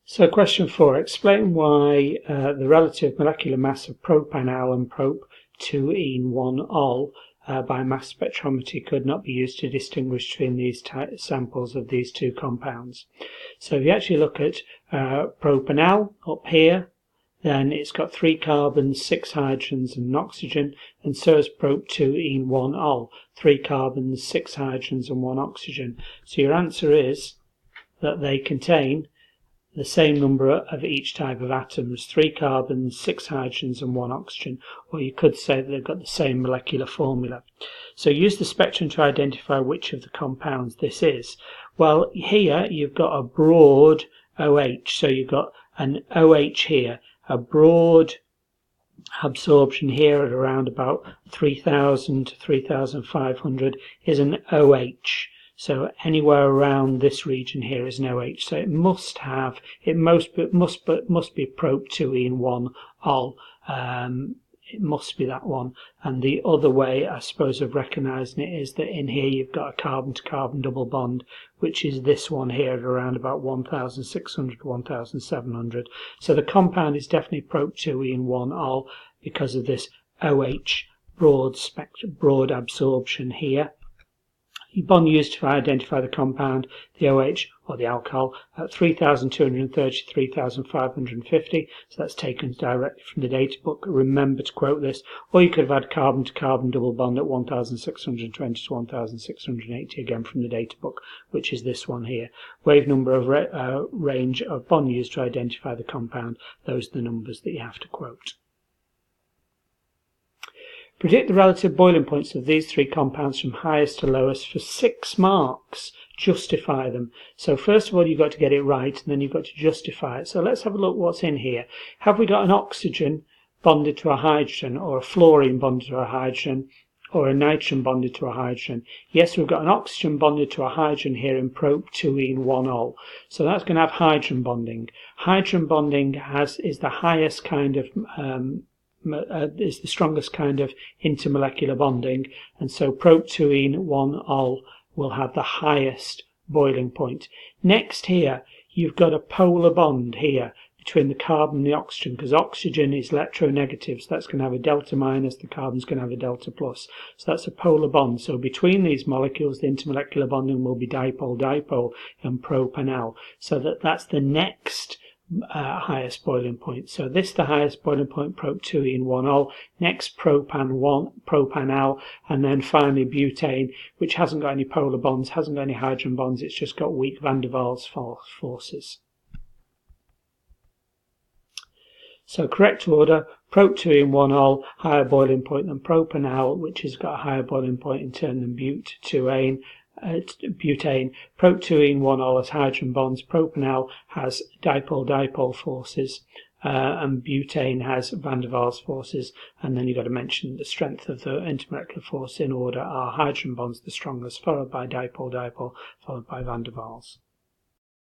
So question 4, explain why the relative molecular mass of propanal and prop-2-ene-1-ol by mass spectrometry could not be used to distinguish between these samples of these two compounds. So if you actually look at propanal up here, then it's got 3 carbons, 6 hydrogens and an oxygen, and so is prop-2-ene-1-ol, 3 carbons, 6 hydrogens and 1 oxygen. So your answer is that they contain the same number of each type of atoms, 3 carbons, 6 hydrogens and 1 oxygen, or you could say that they've got the same molecular formula. So use the spectrum to identify which of the compounds this is. Well, here you've got a broad OH, so you've got an OH here, a broad absorption here at around about 3000 to 3500 is an OH. So anywhere around this region here is an OH. So it must be prop-2-ene-1-ol. It must be that one. And the other way, I suppose, of recognizing it is that in here you've got a carbon-to-carbon double bond, which is this one here at around about 1600 to 1700. So the compound is definitely prop-2-ene-1-ol because of this OH broad absorption here. Bond used to identify the compound, the OH or the alcohol, at 3230 to 3550, so that's taken directly from the data book. Remember to quote this, or you could have had carbon-to-carbon double bond at 1620 to 1680, again from the data book, which is this one here. Wave number of range of bond used to identify the compound, those are the numbers that you have to quote. Predict the relative boiling points of these 3 compounds from highest to lowest for 6 marks. Justify them. So first of all, you've got to get it right, and then you've got to justify it. So let's have a look what's in here. Have we got an oxygen bonded to a hydrogen, or a fluorine bonded to a hydrogen, or a nitrogen bonded to a hydrogen? Yes, we've got an oxygen bonded to a hydrogen here in prop-2-ene-1-ol. So that's going to have hydrogen bonding. Hydrogen bonding is the highest kind of is the strongest kind of intermolecular bonding, and so prop-2-ene-1-ol will have the highest boiling point. Next here you've got a polar bond here between the carbon and the oxygen, because oxygen is electronegative, so that's going to have a delta minus, the carbon's going to have a delta plus, so that's a polar bond. So between these molecules the intermolecular bonding will be dipole-dipole and propanal, so that's the next highest boiling point. So this is the highest boiling point, prop-2-ene-1-ol, next propanal, and then finally butane, which hasn't got any polar bonds, hasn't got any hydrogen bonds, it's just got weak van der Waals forces. So correct order, prop-2-ene-1-ol, higher boiling point than propanal, which has got a higher boiling point in turn than butane. Prop-2-ene-1-ol has hydrogen bonds, propanal has dipole-dipole forces, and butane has van der Waals forces. And then you've got to mention the strength of the intermolecular force in order are hydrogen bonds the strongest, followed by dipole-dipole, followed by van der Waals.